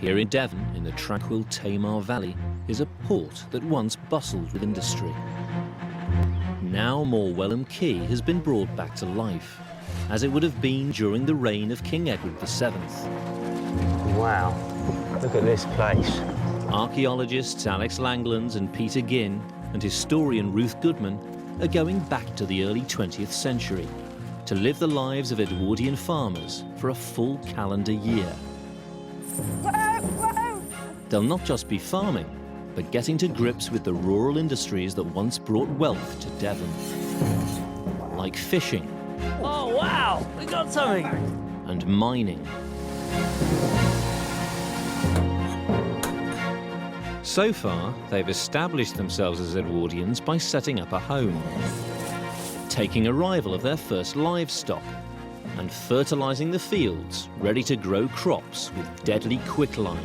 Here in Devon, in the tranquil Tamar Valley, is a port that once bustled with industry. Now Morwellham Quay has been brought back to life, as it would have been during the reign of King Edward VII. Wow, look at this place. Archaeologists Alex Langlands and Peter Ginn and historian Ruth Goodman are going back to the early 20th century to live the lives of Edwardian farmers for a full calendar year. They'll not just be farming, but getting to grips with the rural industries that once brought wealth to Devon. Like fishing. Oh, wow, we got something. And mining. So far, they've established themselves as Edwardians by setting up a home, taking arrival of their first livestock, and fertilising the fields, ready to grow crops with deadly quicklime.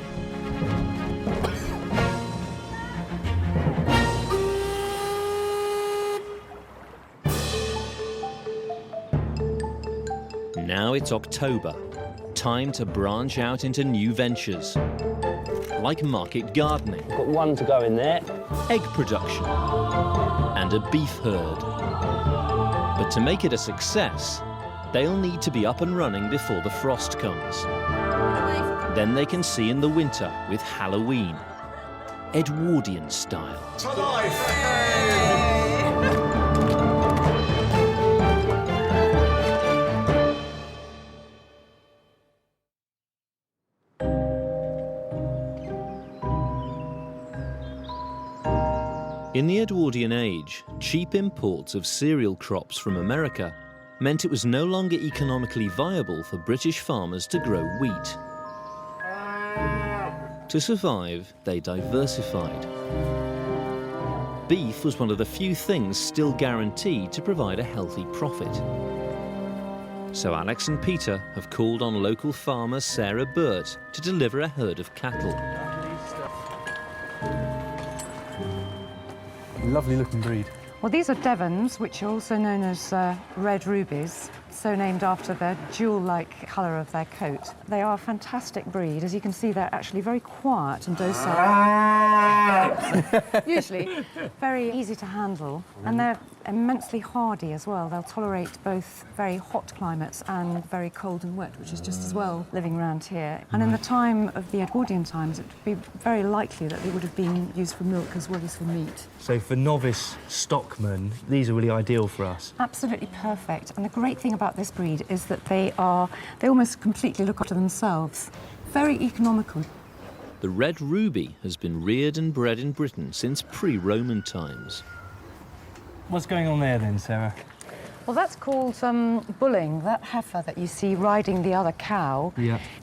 Now it's October, time to branch out into new ventures, like market gardening. Got one to go in there. Egg production, and a beef herd. But to make it a success, they'll need to be up and running before the frost comes. Then they can see in the winter with Halloween, Edwardian style. To life! In the Edwardian age, cheap imports of cereal crops from America meant it was no longer economically viable for British farmers to grow wheat. To survive, they diversified. Beef was one of the few things still guaranteed to provide a healthy profit. So Alex and Peter have called on local farmer Sarah Burt to deliver a herd of cattle. Lovely looking breed. Well, these are Devons, which are also known as red rubies, so named after the jewel-like colour of their coat. They are a fantastic breed. As you can see, they're actually very quiet and docile. Usually very easy to handle, and they're immensely hardy as well. They'll tolerate both very hot climates and very cold and wet, which is just as well living around here. And in the time of the Edwardian times, it would be very likely that they would have been used for milk as well as for meat. So for novice stockmen, these are really ideal for us. Absolutely perfect. And the great thing about this breed is that they almost completely look after themselves. Very economical. The red ruby has been reared and bred in Britain since pre-Roman times. What's going on there then, Sarah? Well, that's called bulling. That heifer that you see riding the other cow,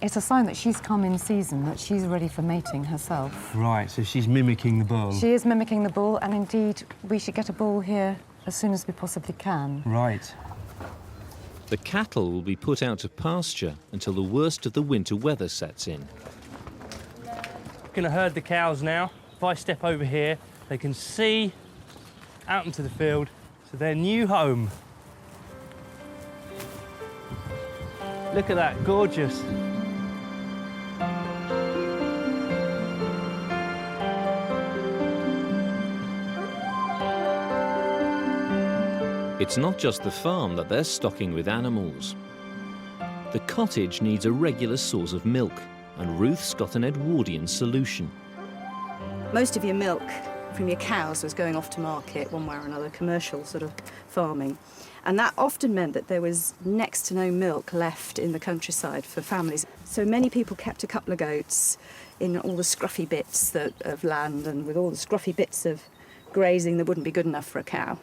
it's a sign that she's come in season, that she's ready for mating herself. Right, so she's mimicking the bull. She is mimicking the bull, and indeed, we should get a bull here as soon as we possibly can. Right. The cattle will be put out to pasture until the worst of the winter weather sets in. I'm going to herd the cows now. If I step over here, they can see out into the field to their new home. Look at that, gorgeous. It's not just the farm that they're stocking with animals. The cottage needs a regular source of milk, and Ruth's got an Edwardian solution. Most of your milk from your cows was going off to market one way or another, commercial sort of farming. And that often meant that there was next to no milk left in the countryside for families. So many people kept a couple of goats in all the scruffy bits of land and with all the scruffy bits of grazing that wouldn't be good enough for a cow.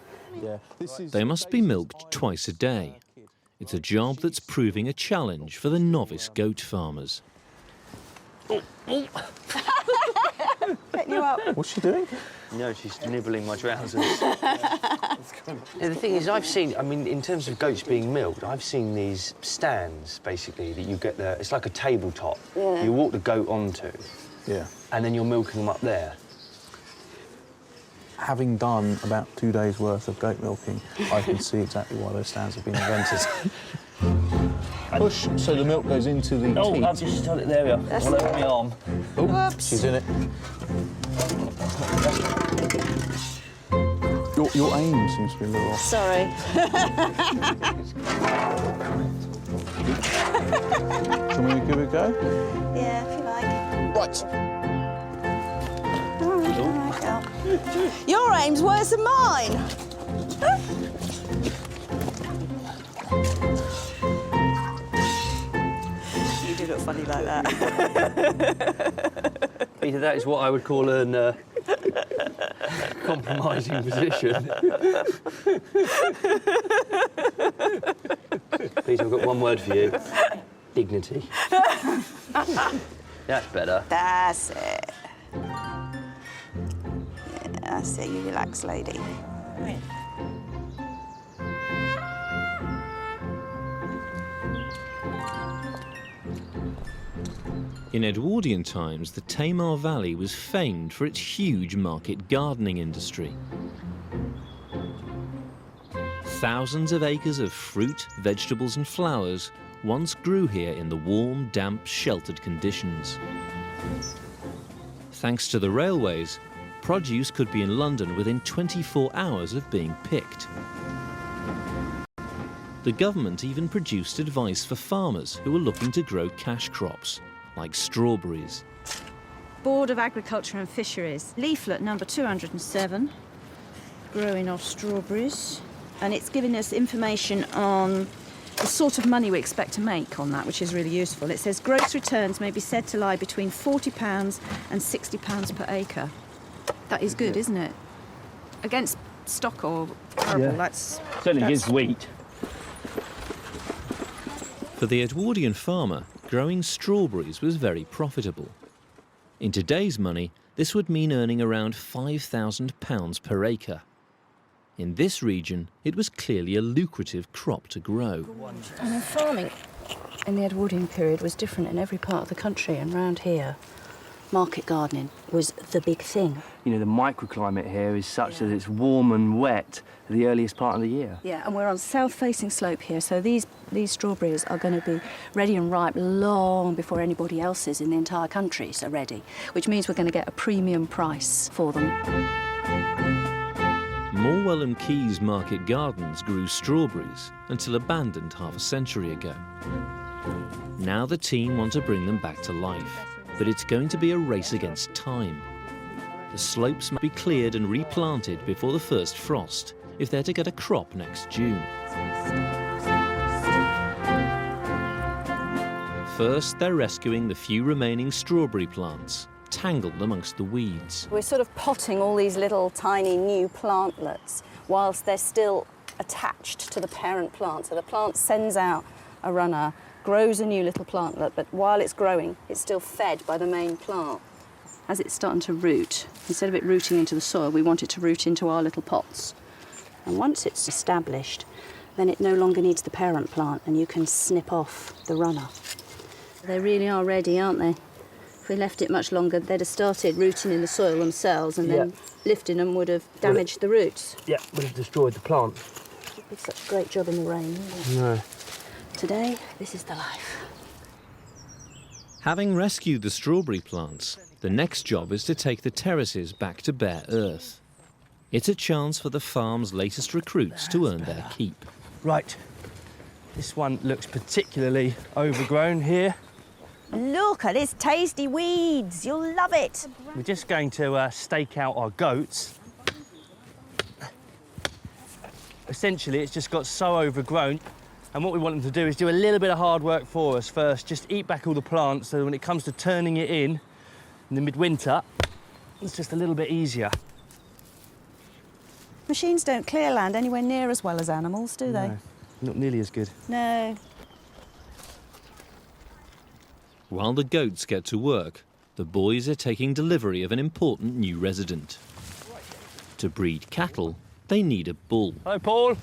They must be milked twice a day. It's a job that's proving a challenge for the novice goat farmers. Setting you up. What's she doing? No, she's nibbling my trousers. The thing is, I've seen, I mean, in terms of goats being milked, I've seen these stands, basically, that you get there. It's like a tabletop. Yeah. You walk the goat onto. Yeah. And then you're milking them up there. Having done about 2 days' worth of goat milking, I can see exactly why those stands have been invented. Push so the milk goes into the Oh, teat. I've just done it there. We are. All over my arm. Oh, she's in it. Your aim seems to be a little off. Sorry. Shall we give it a go? Yeah, if you like. Right. All right, girl. Your aim's worse than mine. You do look funny like that. Peter, that is what I would call an compromising position. Peter, I've got one word for you. Dignity. That's better. That's it. Yeah, that's it. You relax, lady. In Edwardian times, the Tamar Valley was famed for its huge market gardening industry. Thousands of acres of fruit, vegetables and flowers once grew here in the warm, damp, sheltered conditions. Thanks to the railways, produce could be in London within 24 hours of being picked. The government even produced advice for farmers who were looking to grow cash crops, like strawberries. Board of Agriculture and Fisheries, leaflet number 207, growing of strawberries. And it's giving us information on the sort of money we expect to make on that, which is really useful. It says gross returns may be said to lie between £40 and £60 per acre. That is good, isn't it? Against stock or arable, that's... Certainly gives wheat. For the Edwardian farmer, growing strawberries was very profitable. In today's money, this would mean earning around £5,000 per acre. In this region, it was clearly a lucrative crop to grow. I mean, farming in the Edwardian period was different in every part of the country, and round here, market gardening was the big thing. You know, the microclimate here is such that it's warm and wet the earliest part of the year. Yeah, and we're on south-facing slope here, so these strawberries are going to be ready and ripe long before anybody else's in the entire country are ready, which means we're going to get a premium price for them. Morwell and Keys market gardens grew strawberries until abandoned half a century ago. Now the team want to bring them back to life, but it's going to be a race against time. The slopes must be cleared and replanted before the first frost if they're to get a crop next June. First, they're rescuing the few remaining strawberry plants, tangled amongst the weeds. We're sort of potting all these little tiny new plantlets whilst they're still attached to the parent plant. So the plant sends out a runner, grows a new little plantlet, but while it's growing, it's still fed by the main plant. As it's starting to root, instead of it rooting into the soil, we want it to root into our little pots. And once it's established, then it no longer needs the parent plant and you can snip off the runner. They really are ready, aren't they? If we left it much longer, they'd have started rooting in the soil themselves, and then lifting them would have damaged the roots. Yeah, would have destroyed the plant. It's such a great job in the rain, isn't it? No. Today, this is the life. Having rescued the strawberry plants, the next job is to take the terraces back to bare earth. It's a chance for the farm's latest recruits to earn their keep. Right, this one looks particularly overgrown here. Look at this tasty weeds. You'll love it. We're just going to stake out our goats. Essentially, it's just got so overgrown, and what we want them to do is do a little bit of hard work for us first, just eat back all the plants, so when it comes to turning it in the midwinter, it's just a little bit easier. Machines don't clear land anywhere near as well as animals, do they? No, not nearly as good. No. While the goats get to work, the boys are taking delivery of an important new resident. To breed cattle, they need a bull. Hello, Paul.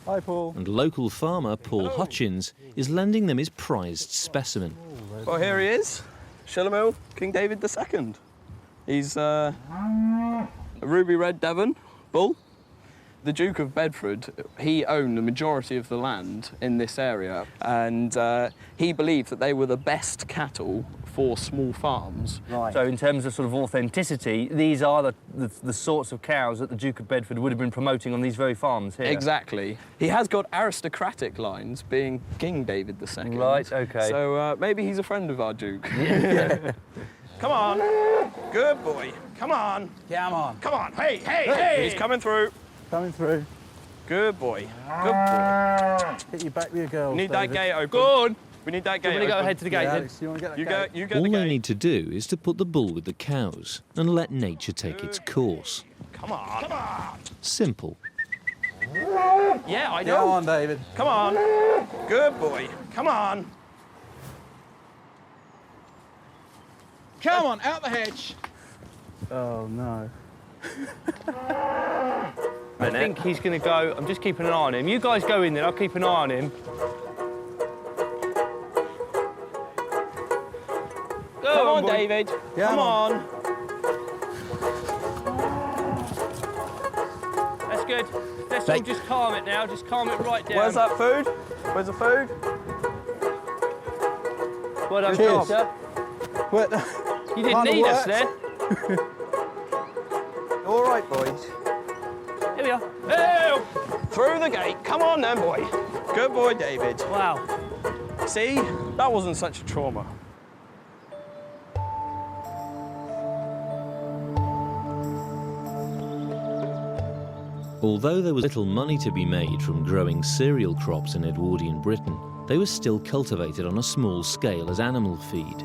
Hi, Paul. And local farmer Paul Hutchins is lending them his prized specimen. Well, here he is, Shulamil, King David II. He's a ruby red Devon bull, The Duke of Bedford, he owned the majority of the land in this area, and he believed that they were the best cattle for small farms. Right. So in terms of sort of authenticity, these are the sorts of cows that the Duke of Bedford would have been promoting on these very farms here. Exactly. He has got aristocratic lines, being King David II. Right, OK. So maybe he's a friend of our Duke. Yeah. Come on. Good boy. Come on. Yeah, I'm on. Come on. Hey, hey, hey. He's coming through. Coming through. Good boy. Good boy. Hit your back with your girls, Need that David. gate open. Go on. We need that gate You want to go open. ahead to the gate, Yeah, then? Alex, you want to get that You gate? go All the they gate. need to do is to put the bull with the cows and let nature take its course. Come on. Come on. Simple. Yeah, I know. Go on, David. Come on. Good boy. Come on. Come on, out the hedge. Oh, no. I think he's going to go. I'm just keeping an eye on him. You guys go in there, I'll keep an eye on him. Come on, David. Yeah, Come on. That's good. Let's all just calm it now. Just calm it right down. Where's that food? Where's the food? Well done, Cheers. Peter. What? You didn't Kinda need us worked. there. All right, boys. Here we are. Hey! Through the gate. Come on then, boy. Good boy, David. Wow. See? That wasn't such a trauma. Although there was little money to be made from growing cereal crops in Edwardian Britain, they were still cultivated on a small scale as animal feed.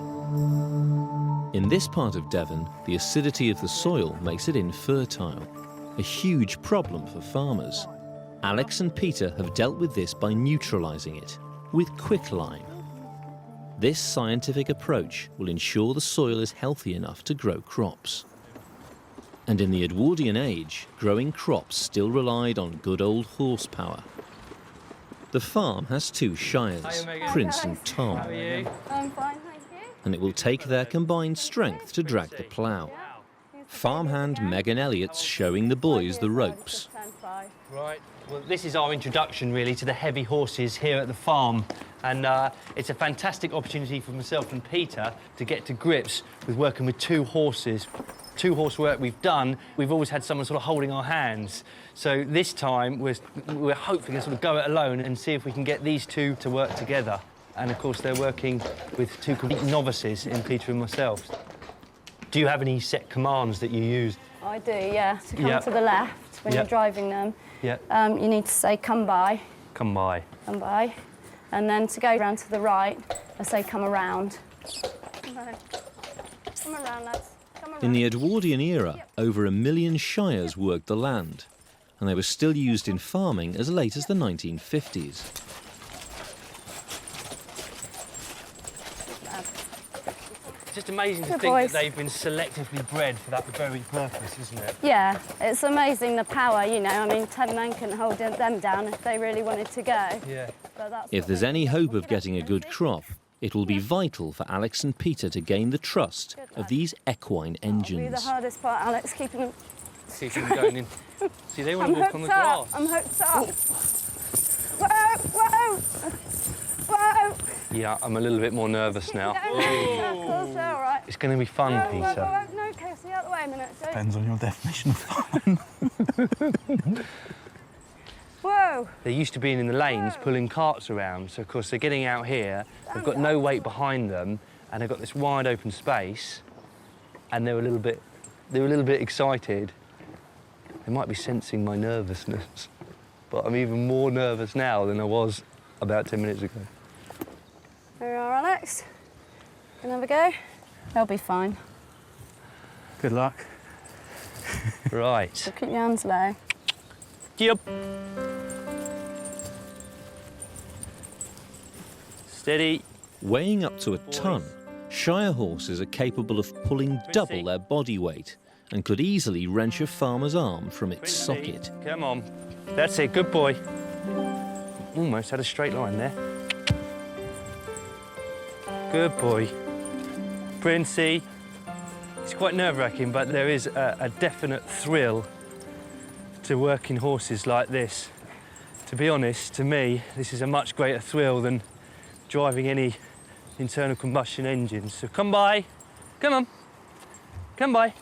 In this part of Devon, the acidity of the soil makes it infertile, a huge problem for farmers. Alex and Peter have dealt with this by neutralising it with quicklime. This scientific approach will ensure the soil is healthy enough to grow crops. And in the Edwardian age, growing crops still relied on good old horsepower. The farm has two shires, Hiya, Megan. Prince and Tom, How are you? I'm fine, thank you. and it will take their combined strength to drag the plough. Farmhand Megan Elliott's showing the boys the ropes. Right. Well, this is our introduction, really, to the heavy horses here at the farm. And it's a fantastic opportunity for myself and Peter to get to grips with working with two horses. Two-horse work we've done, we've always had someone sort of holding our hands. So this time, we're hopefully going to sort of go it alone and see if we can get these two to work together. And, of course, they're working with two complete novices in Peter and myself. Do you have any set commands that you use? I do, yeah. To come Yeah. to the left when Yeah. you're driving them, Yeah. you need to say, come by, Come by. come by. And then to go round to the right, I say, come around. Come around, lads. Come around. In the Edwardian era, over 1 million shires worked the land, and they were still used in farming as late as the 1950s. It's just amazing to Good think boys. that they've been selectively bred for that very purpose, isn't it? Yeah, it's amazing the power, you know. I mean, 10 men can hold them down if they really wanted to go. Yeah. But that's If what there's they any do. hope of getting a good crop, it will be vital for Alex and Peter to gain the trust of these equine That'll be the engines. hardest part, Alex, keeping them. See if you can going in. See, they want I'm to walk on hooked the up. grass. I'm hooked up. Whoa, whoa, whoa. Yeah, I'm a little bit more nervous now. Circles, they're all right. It's going to be fun, Whoa, Peter. whoa, whoa. No, Casey, out the way a minute. Don't. Depends on your definition of fun. Whoa. They're used to being in the lanes, pulling carts around. So, of course, they're getting out here. They've got no weight behind them, and they've got this wide open space. And they're a little bit excited. They might be sensing my nervousness, but I'm even more nervous now than I was about 10 minutes ago. There you are, Alex. Can have a go? They'll be fine. Good luck. Right. So keep your hands low. Yep. Steady. Weighing up to a ton, shire horses are capable of pulling double their body weight and could easily wrench a farmer's arm from its socket. Come on. That's it, good boy. Almost had a straight line there. Good boy. Princey. It's quite nerve-wracking, but there is a definite thrill to working horses like this. To be honest, to me, this is a much greater thrill than driving any internal combustion engines. So come by, come on, come by,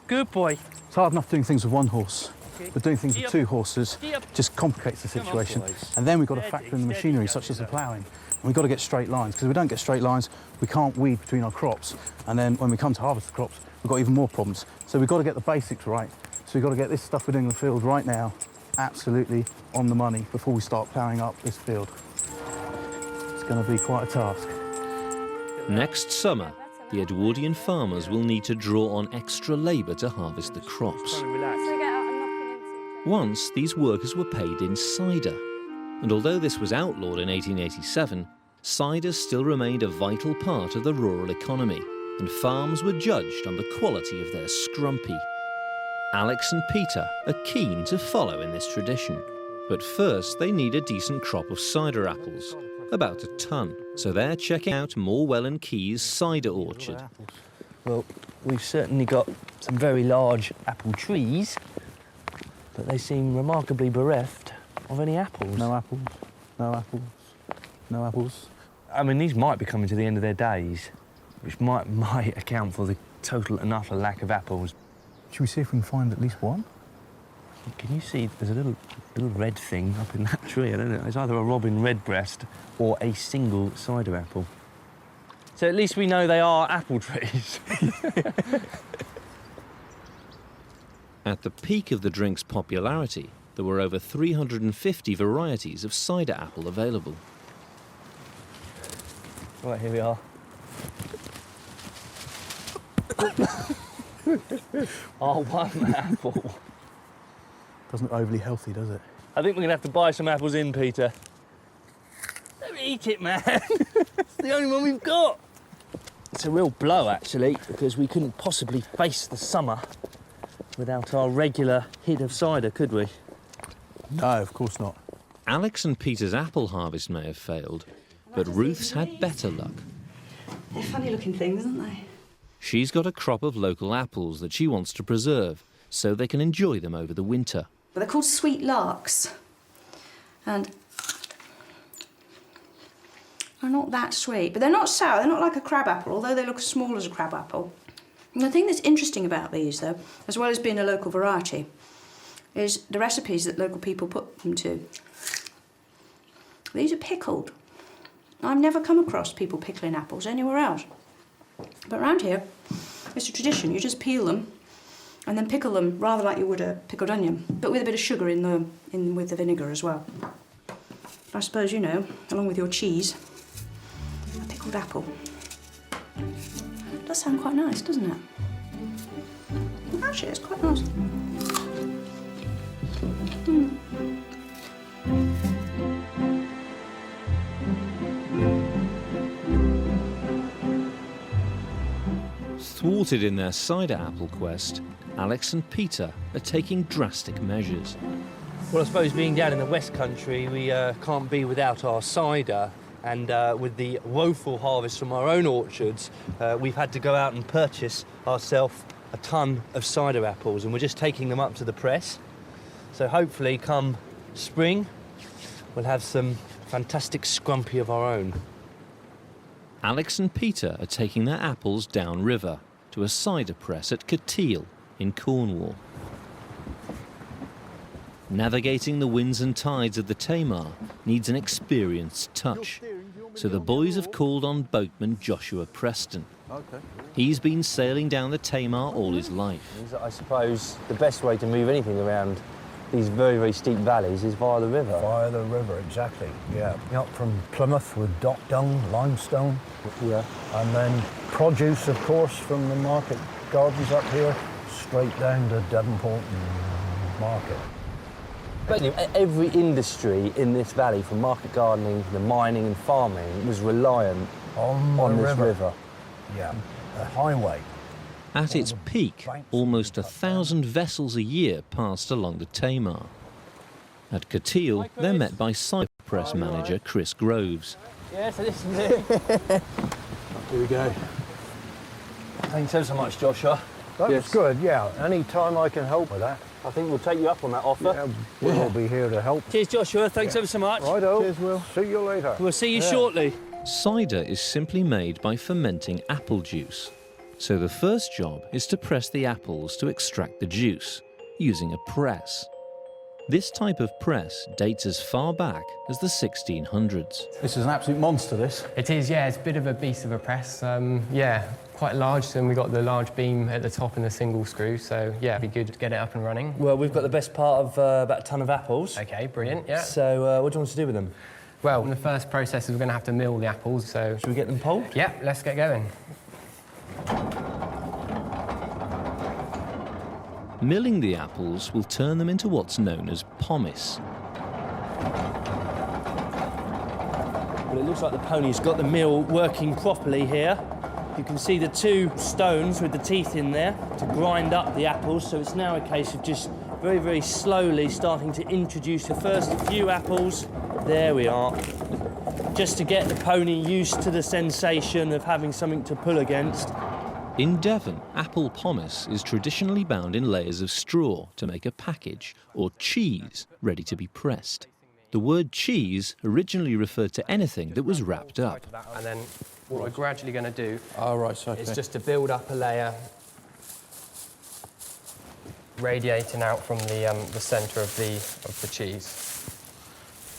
good boy. It's hard enough doing things with one horse, but doing things with two horses just complicates the situation. And then we've got to factor in the machinery, such as the ploughing. And we've got to get straight lines, because if we don't get straight lines, we can't weed between our crops. And then when we come to harvest the crops, we've got even more problems. So we've got to get the basics right. So we've got to get this stuff we're doing in the field right now absolutely on the money before we start ploughing up this field. It's going to be quite a task. Next summer, the Edwardian farmers will need to draw on extra labour to harvest the crops. Once, these workers were paid in cider. And although this was outlawed in 1887, cider still remained a vital part of the rural economy, and farms were judged on the quality of their scrumpy. Alex and Peter are keen to follow in this tradition. But first, they need a decent crop of cider apples, about a tonne. So they're checking out Morwell and Key's cider orchard. Well, we've certainly got some very large apple trees, but they seem remarkably bereft of any apples. No apples, no apples, no apples. I mean, these might be coming to the end of their days, which might account for the total and utter lack of apples. Should we see if we can find at least one? Can you see there's a little red thing up in that tree? I don't know. It's either a robin redbreast or a single cider apple. So at least we know they are apple trees. At the peak of the drink's popularity, there were over 350 varieties of cider apple available. Right, here we are. Our one apple. Doesn't look overly healthy, does it? I think we're going to have to buy some apples in, Peter. Don't eat it, man. It's the only one we've got. It's a real blow, actually, because we couldn't possibly face the summer without our regular hit of cider, could we? No, of course not. Alex and Peter's apple harvest may have failed, but Ruth's had better luck. They're funny-looking things, aren't they? She's got a crop of local apples that she wants to preserve so they can enjoy them over the winter. But they're called sweet larks, and they're not that sweet. But they're not sour, they're not like a crab apple, although they look as small as a crab apple. And the thing that's interesting about these, though, as well as being a local variety, is the recipes that local people put them to. These are pickled. I've never come across people pickling apples anywhere else. But around here, it's a tradition. You just peel them and then pickle them rather like you would a pickled onion, but with a bit of sugar with the vinegar as well. I suppose, you know, along with your cheese, a pickled apple. It does sound quite nice, doesn't it? Actually, it's quite nice. Thwarted in their cider apple quest, Alex and Peter are taking drastic measures. Well, I suppose being down in the West Country, we can't be without our cider. And with the woeful harvest from our own orchards, we've had to go out and purchase ourselves a tonne of cider apples, and we're just taking them up to the press. So hopefully, come spring, we'll have some fantastic scrumpy of our own. Alex and Peter are taking their apples downriver to a cider press at Cateel in Cornwall. Navigating the winds and tides of the Tamar needs an experienced touch, so the boys have called on boatman Joshua Preston. He's been sailing down the Tamar all his life. I suppose the best way to move anything around these very, very steep valleys is via the river. Via the river, exactly, yeah. Up from Plymouth with dock dung, limestone. Yeah. And then produce, of course, from the market gardens up here, straight down to Devonport and Market. But every industry in this valley, from market gardening, the mining and farming, was reliant on this river. Yeah, a highway. At its peak, almost 1,000 vessels a year passed along the Tamar. At Cateel, they're met by cider press manager Chris Groves. Yeah, so this is it. Here we go. Thanks so much, Joshua. That's good, yeah. Any time I can help with that. I think we'll take you up on that offer. Yeah, we'll be here to help. Cheers, Joshua. Thanks ever so much. Righto. Cheers, Will. See you later. We'll see you shortly. Cider is simply made by fermenting apple juice. So the first job is to press the apples to extract the juice, using a press. This type of press dates as far back as the 1600s. This is an absolute monster, this. It is, yeah, it's a bit of a beast of a press. Yeah, quite large, and we've got the large beam at the top and the single screw, so yeah, it'd be good to get it up and running. Well, we've got the best part of about a tonne of apples. Okay, brilliant, yeah. So what do you want to do with them? Well, the first process is we're going to have to mill the apples, so... Should we get them pulled? Yeah, let's get going. Milling the apples will turn them into what's known as pomace. Well, it looks like the pony's got the mill working properly here. You can see the two stones with the teeth in there to grind up the apples, so it's now a case of just very, very slowly starting to introduce the first few apples. There we are. Just to get the pony used to the sensation of having something to pull against. In Devon, apple pomace is traditionally bound in layers of straw to make a package, or cheese, ready to be pressed. The word cheese originally referred to anything that was wrapped up. And then what we're gradually going to do Okay. is just to build up a layer radiating out from the centre of the cheese.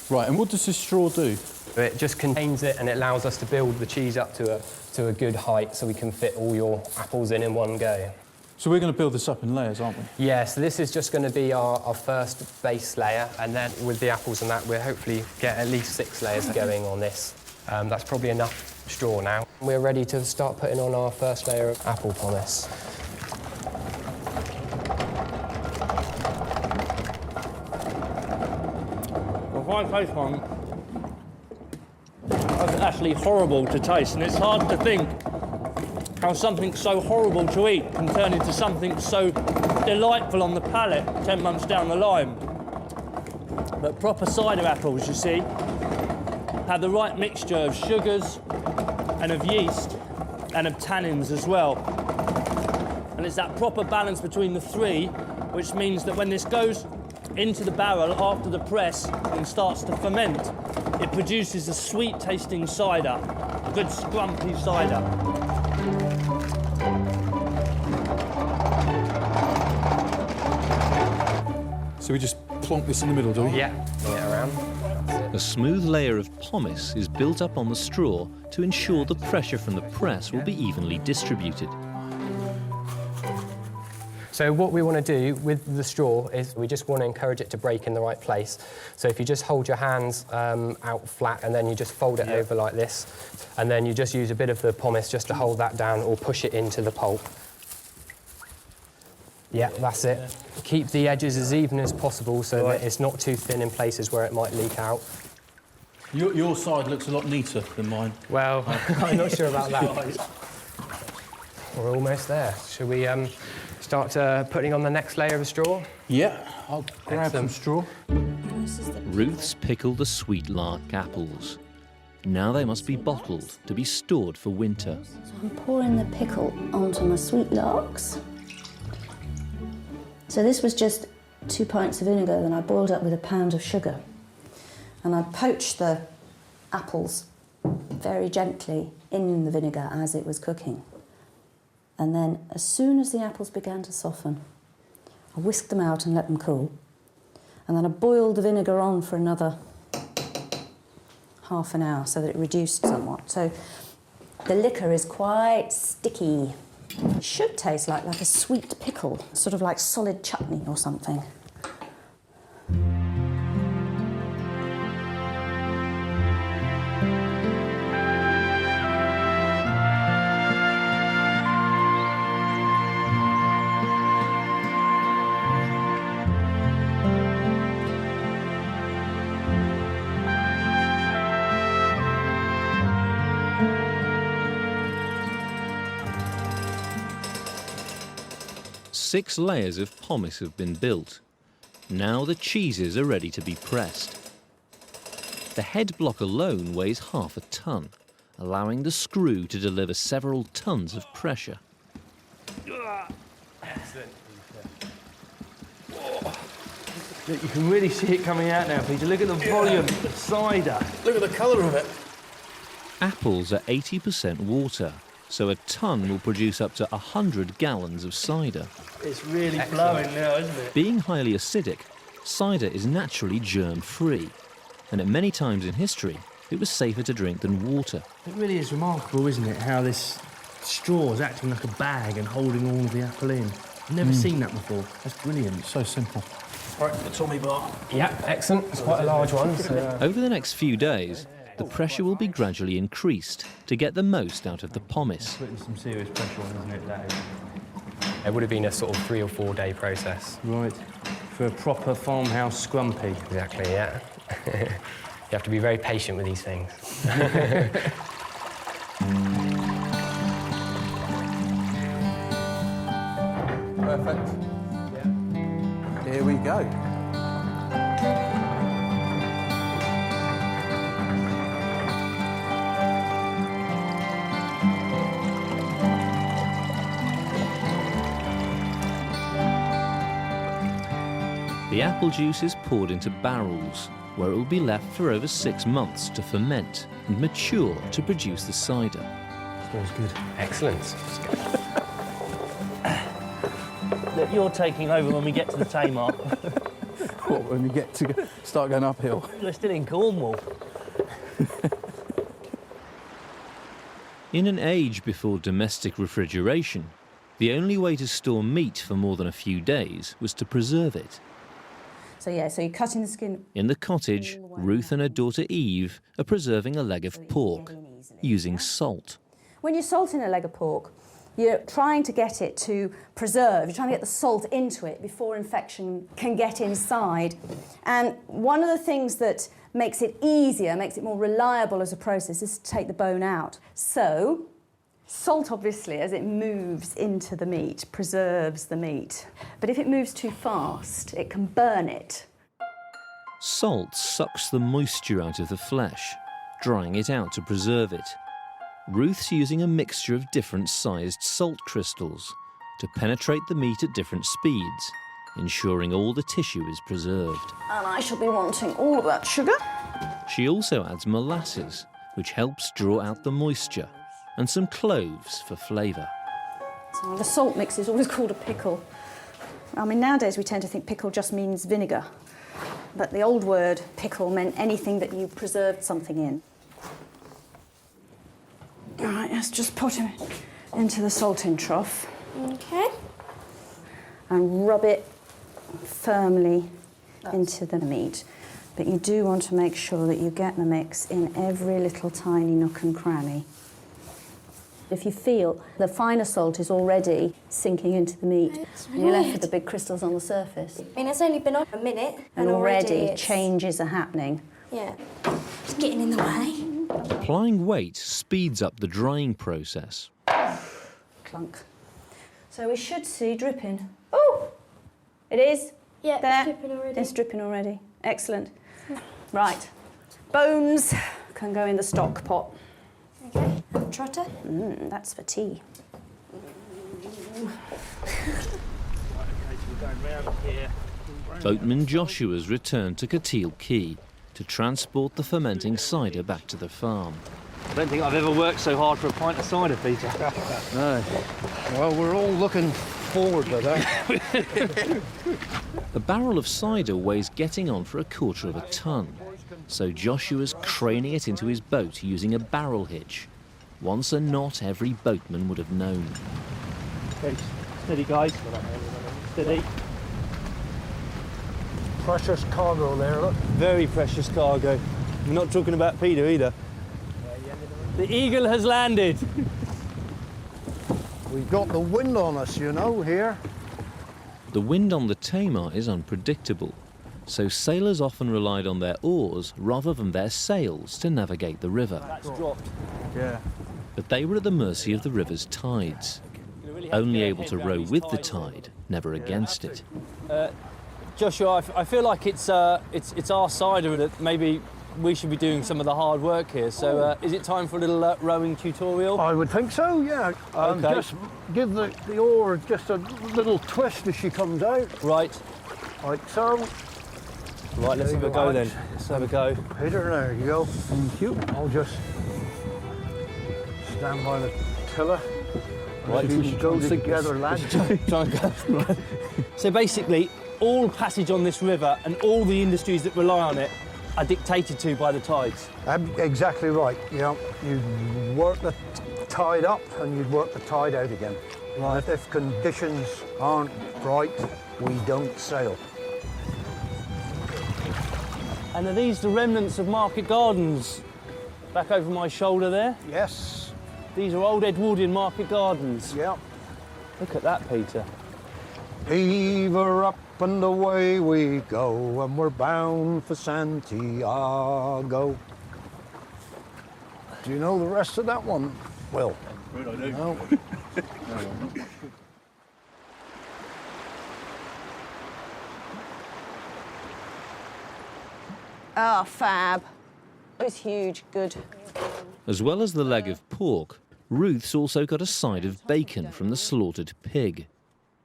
Right, and what does this straw do? It just contains it, and it allows us to build the cheese up to a good height so we can fit all your apples in one go. So we're going to build this up in layers, aren't we? Yeah, so this is just going to be our first base layer, and then with the apples and that, we'll hopefully get at least 6 layers going on this. That's probably enough straw now. We're ready to start putting on our first layer of apple pomace. Well, if I taste one, that's actually horrible to taste, and it's hard to think how something so horrible to eat can turn into something so delightful on the palate 10 months down the line. But proper cider apples, you see, have the right mixture of sugars and of yeast and of tannins as well. And it's that proper balance between the three, which means that when this goes into the barrel after the press and starts to ferment, it produces a sweet-tasting cider, a good scrumpy cider. So we just plonk this in the middle, do we? Yeah, bring it around. A smooth layer of pomace is built up on the straw to ensure the pressure from the press will be evenly distributed. So what we want to do with the straw is we just want to encourage it to break in the right place. So if you just hold your hands out flat and then you just fold it over like this, and then you just use a bit of the pomace just to hold that down or push it into the pulp. Yeah, that's it. Keep the edges as even as possible so that it's not too thin in places where it might leak out. Your side looks a lot neater than mine. Well, I'm not sure about that. We're almost there. Shall we start putting on the next layer of straw? Yeah, I'll grab some straw. Ruth's pickled the sweet lark apples. Now they must be bottled to be stored for winter. So I'm pouring the pickle onto my sweet larks. So this was just 2 pints of vinegar that I boiled up with a pound of sugar. And I poached the apples very gently in the vinegar as it was cooking. And then as soon as the apples began to soften, I whisked them out and let them cool. And then I boiled the vinegar on for another half an hour so that it reduced somewhat. So the liquor is quite sticky. It should taste like a sweet pickle, sort of like solid chutney or something. Six layers of pomace have been built. Now the cheeses are ready to be pressed. The head block alone weighs half a ton, allowing the screw to deliver several tons of pressure. Excellent. Look, you can really see it coming out now, Peter. Look at the volume of cider. Look at the colour of it. Apples are 80% water, so a tonne will produce up to 100 gallons of cider. It's really flowing now, isn't it? Being highly acidic, cider is naturally germ-free, and at many times in history, it was safer to drink than water. It really is remarkable, isn't it, how this straw is acting like a bag and holding all of the apple in. I've never seen that before. That's brilliant. So simple. All right, the Tommy bar. Yeah, excellent. It's quite a large one. So, Over the next few days, the pressure will be gradually increased to get the most out of the pomace. Putting some serious pressure on, isn't it, that is? it would have been a sort of 3 or 4 day process. Right. For a proper farmhouse scrumpy. Exactly, yeah. You have to be very patient with these things. Perfect. Yeah. Here we go. The apple juice is poured into barrels, where it will be left for over 6 months to ferment and mature to produce the cider. Smells good. Excellent. Look, you're taking over when we get to the Tamar. What, when we get to start going uphill? We're still in Cornwall. In an age before domestic refrigeration, the only way to store meat for more than a few days was to preserve it. So yeah, so you're cutting the skin. In the cottage, Ruth and her daughter Eve are preserving a leg of pork using salt. When you're salting a leg of pork, you're trying to get it to preserve. You're trying to get the salt into it before infection can get inside. And one of the things that makes it easier, makes it more reliable as a process, is to take the bone out. So salt, obviously, as it moves into the meat, preserves the meat. But if it moves too fast, it can burn it. Salt sucks the moisture out of the flesh, drying it out to preserve it. Ruth's using a mixture of different sized salt crystals to penetrate the meat at different speeds, ensuring all the tissue is preserved. And I shall be wanting all of that sugar. She also adds molasses, which helps draw out the moisture, and some cloves for flavour. So the salt mix is always called a pickle. I mean, nowadays we tend to think pickle just means vinegar, but the old word pickle meant anything that you preserved something in. All right, let's just put him into the salting trough. Okay. And rub it firmly into the meat. But you do want to make sure that you get the mix in every little tiny nook and cranny. If you feel the finer salt is already sinking into the meat, you're left with the big crystals on the surface. I mean, it's only been on a minute. And already it's... changes are happening. Yeah. It's getting in the way. Applying weight speeds up the drying process. Clunk. So we should see dripping. Oh! It is? Yeah, there. it's dripping already. It's dripping already. Excellent. Right. Bones can go in the stock pot. Okay. Trotter? That's for tea. Boatman Joshua's returned to Cateel Quay to transport the fermenting cider back to the farm. I don't think I've ever worked so hard for a pint of cider, Peter. No. Well, we're all looking forward to that. A barrel of cider weighs getting on for 1/4 of a tonne, so Joshua's craning it into his boat using a barrel hitch, once a knot every boatman would have known. Okay, steady, guys. Steady. Precious cargo there, look. Very precious cargo. We're not talking about Peter either. The Eagle has landed. We've got the wind on us, you know, here. The wind on the Tamar is unpredictable, so sailors often relied on their oars rather than their sails to navigate the river. That's dropped. Yeah. But they were at the mercy of the river's tides, only able to row with the tide, never against it. Joshua, I feel like it's our cider that maybe we should be doing some of the hard work here. So is it time for a little rowing tutorial? I would think so, yeah. Okay. Just give the oar just a little twist as she comes out. Right. Like so. Right, let's have a go then. Let's have a go. Peter, there you go. Thank you. I'll just stand by the tiller. Right, we should go together, lads. Try and go. Right. So basically, all passage on this river and all the industries that rely on it are dictated to by the tides. Exactly right. You know, you work the tide up and you'd work the tide out again. Right. If conditions aren't right, we don't sail. And are these the remnants of market gardens back over my shoulder there? Yes. These are old Edwardian market gardens. Yeah. Look at that, Peter. Heave her up and away we go, and we're bound for Santiago. Do you know the rest of that one? Well, I do. no. Oh, fab. It's huge, good. As well as the leg of pork, Ruth's also got a side of bacon from the slaughtered pig.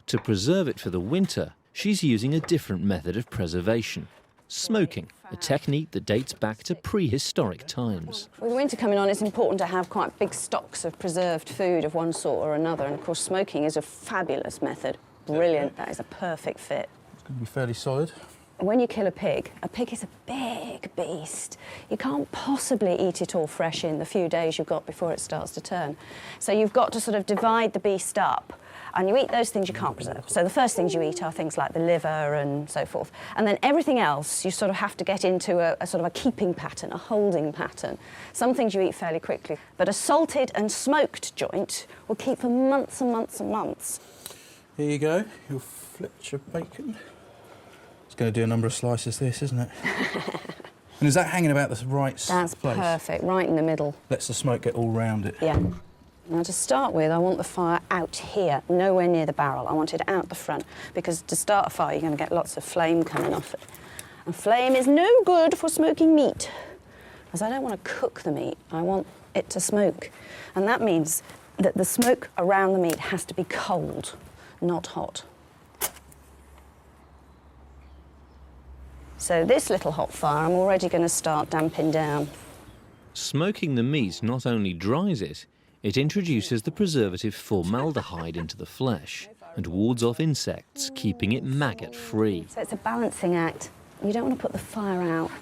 To preserve it for the winter, she's using a different method of preservation. Smoking, a technique that dates back to prehistoric times. With winter coming on, it's important to have quite big stocks of preserved food of one sort or another, and of course smoking is a fabulous method. Brilliant, that is a perfect fit. It's going to be fairly solid. When you kill a pig is a big beast. You can't possibly eat it all fresh in the few days you've got before it starts to turn. So you've got to sort of divide the beast up, and you eat those things you can't preserve. So the first things you eat are things like the liver and so forth. And then everything else, you sort of have to get into a sort of a keeping pattern, a holding pattern. Some things you eat fairly quickly, but a salted and smoked joint will keep for months and months and months. Here you go, your Fletcher bacon. It's going to do a number of slices, this, isn't it? And is that hanging about the right place? That's perfect, right in the middle. Lets the smoke get all round it. Yeah. Now, to start with, I want the fire out here, nowhere near the barrel. I want it out the front, because to start a fire, you're going to get lots of flame coming off it. And flame is no good for smoking meat, because I don't want to cook the meat. I want it to smoke. And that means that the smoke around the meat has to be cold, not hot. So this little hot fire, I'm already going to start damping down. Smoking the meat not only dries it, it introduces the preservative formaldehyde into the flesh and wards off insects, keeping it maggot-free. So it's a balancing act. You don't want to put the fire out,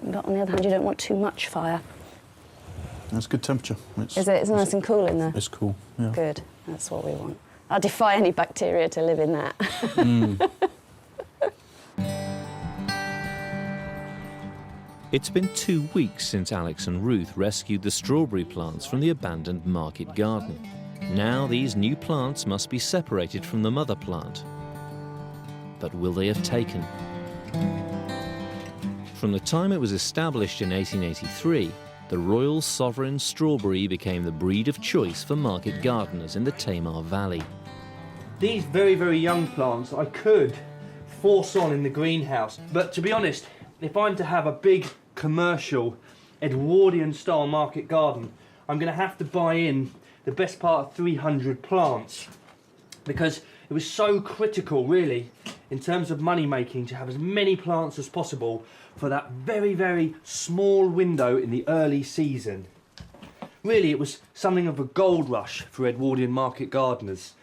but on the other hand, you don't want too much fire. That's good temperature. Is it? It's nice and cool in there? It's cool, yeah. Good. That's what we want. I defy any bacteria to live in that. It's been 2 weeks since Alex and Ruth rescued the strawberry plants from the abandoned market garden. Now these new plants must be separated from the mother plant. But will they have taken? From the time it was established in 1883, the Royal Sovereign strawberry became the breed of choice for market gardeners in the Tamar Valley. These very, very young plants I could force on in the greenhouse, but to be honest, if I'm to have a big commercial Edwardian style market garden, I'm going to have to buy in the best part of 300 plants, because it was so critical really in terms of money making to have as many plants as possible for that very, very small window in the early season. Really, it was something of a gold rush for Edwardian market gardeners.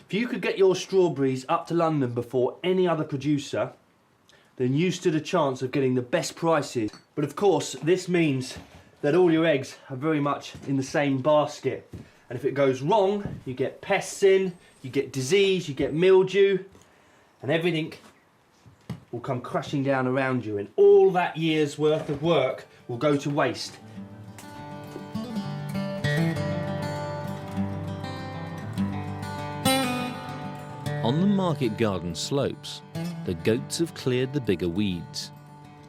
If you could get your strawberries up to London before any other producer, then you stood a chance of getting the best prices. But of course, this means that all your eggs are very much in the same basket. And if it goes wrong, you get pests in, you get disease, you get mildew, and everything will come crashing down around you, and all that year's worth of work will go to waste. On the market garden slopes, the goats have cleared the bigger weeds,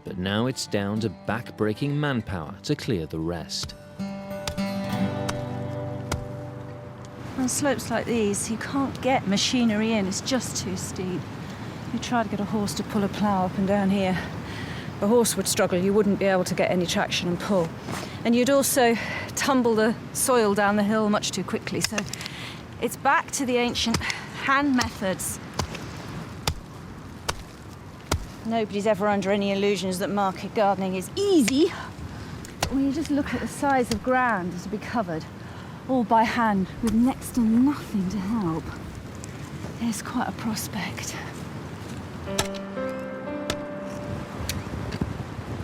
but now it's down to back-breaking manpower to clear the rest. On slopes like these, you can't get machinery in, it's just too steep. You try to get a horse to pull a plough up and down here. A horse would struggle, you wouldn't be able to get any traction and pull. And you'd also tumble the soil down the hill much too quickly, so it's back to the ancient hand methods. Nobody's ever under any illusions that market gardening is easy. But when you just look at the size of ground to be covered, all by hand, with next to nothing to help, it's quite a prospect.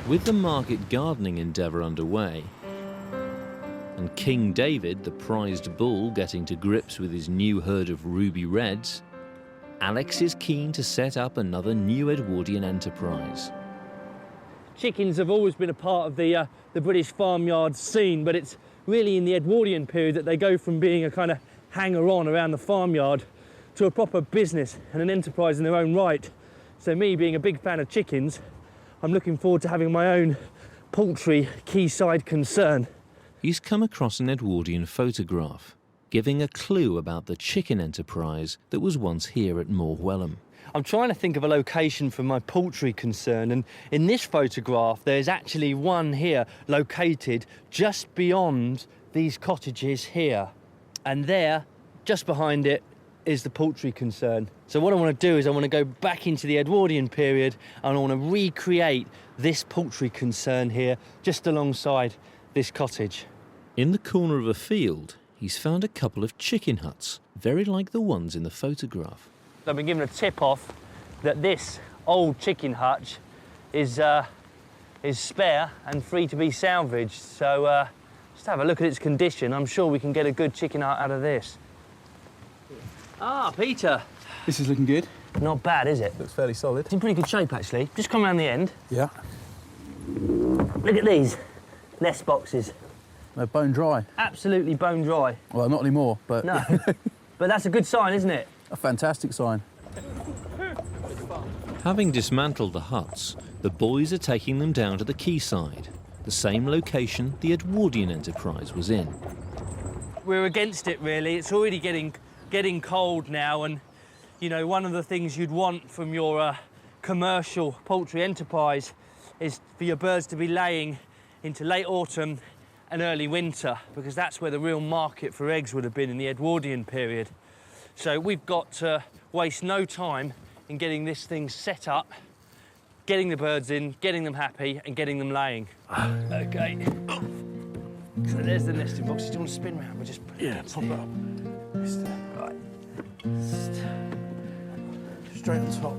With the market gardening endeavour underway, and King David, the prized bull, getting to grips with his new herd of ruby reds, Alex is keen to set up another new Edwardian enterprise. Chickens have always been a part of the British farmyard scene, but it's really in the Edwardian period that they go from being a kind of hanger-on around the farmyard to a proper business and an enterprise in their own right. So me, being a big fan of chickens, I'm looking forward to having my own poultry quayside concern. He's come across an Edwardian photograph, giving a clue about the chicken enterprise that was once here at Morwellham. I'm trying to think of a location for my poultry concern, and in this photograph there's actually one here located just beyond these cottages here, and there, just behind it, is the poultry concern. So what I want to do is I want to go back into the Edwardian period and I want to recreate this poultry concern here just alongside this cottage. In the corner of a field, he's found a couple of chicken huts, very like the ones in the photograph. I've been given a tip-off that this old chicken hutch is spare and free to be salvaged. So just have a look at its condition. I'm sure we can get a good chicken hut out of this. Ah, Peter. This is looking good. Not bad, is it? Looks fairly solid. It's in pretty good shape, actually. Just come around the end. Yeah. Look at these nest boxes. They're bone dry. Absolutely bone dry. Well, not anymore, but... No. But that's a good sign, isn't it? A fantastic sign. Having dismantled the huts, the boys are taking them down to the quayside, the same location the Edwardian enterprise was in. We're against it, really. It's already getting cold now, and, you know, one of the things you'd want from your commercial poultry enterprise is for your birds to be laying into late autumn and early winter, because that's where the real market for eggs would have been in the Edwardian period. So we've got to waste no time in getting this thing set up, getting the birds in, getting them happy, and getting them laying. OK. So there's the nesting boxes. Do you want to spin round? We'll just put it pop it up. Right. Straight on top.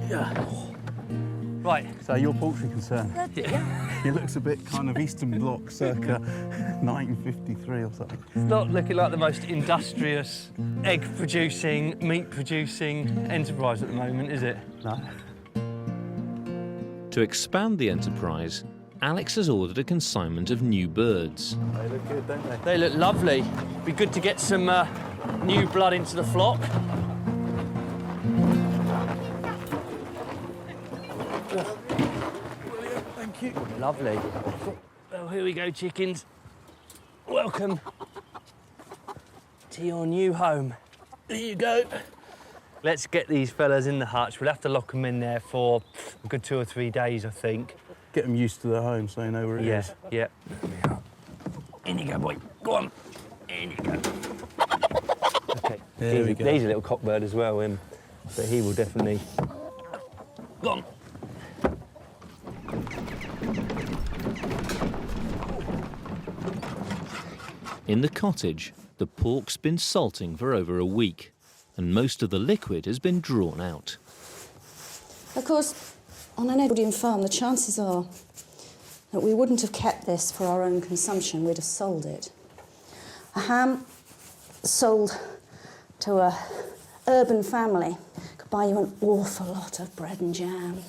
Yeah. Right. So your poultry concern. It looks a bit kind of Eastern Bloc, circa 1953 or something. It's not looking like the most industrious egg-producing, meat-producing enterprise at the moment, is it? No. To expand the enterprise, Alex has ordered a consignment of new birds. They look good, don't they? They look lovely. Be good to get some new blood into the flock. Thank you. Lovely. Well, here we go, chickens. Welcome to your new home. There you go. Let's get these fellas in the hutch. We'll have to lock them in there for a good 2 or 3 days, I think. Get them used to their home so they know where it is. Yeah. In you go, boy. Go on. In you go. OK. There we go. He's a little cockbird as well, him. But he will definitely... Go on. In the cottage, the pork's been salting for over a week, and most of the liquid has been drawn out. Of course, on an Edwardian farm, the chances are that we wouldn't have kept this for our own consumption, we'd have sold it. A ham sold to a urban family could buy you an awful lot of bread and jam.